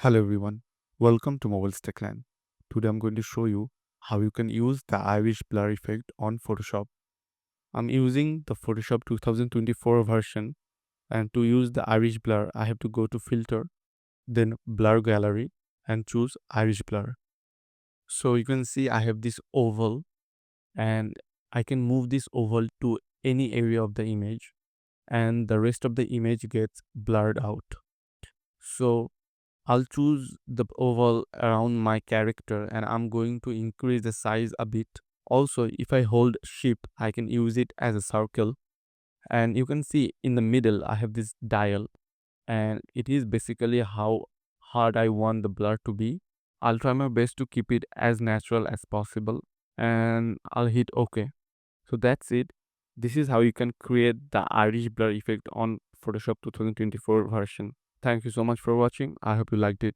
Hello everyone, welcome to Mobile Techland. Today I'm going to show you how you can use the Irish blur effect on Photoshop. I'm using the Photoshop 2024 version, and to use the Irish blur I have to go to filter, then blur gallery and choose Irish blur. So you can see I have this oval and I can move this oval to any area of the image and the rest of the image gets blurred out. So I'll choose the oval around my character and I'm going to increase the size a bit. Also, if I hold shift, I can use it as a circle. And you can see in the middle, I have this dial and it is basically how hard I want the blur to be. I'll try my best to keep it as natural as possible and I'll hit OK. So that's it. This is how you can create the Irish blur effect on Photoshop 2024 version. Thank you so much for watching. I hope you liked it.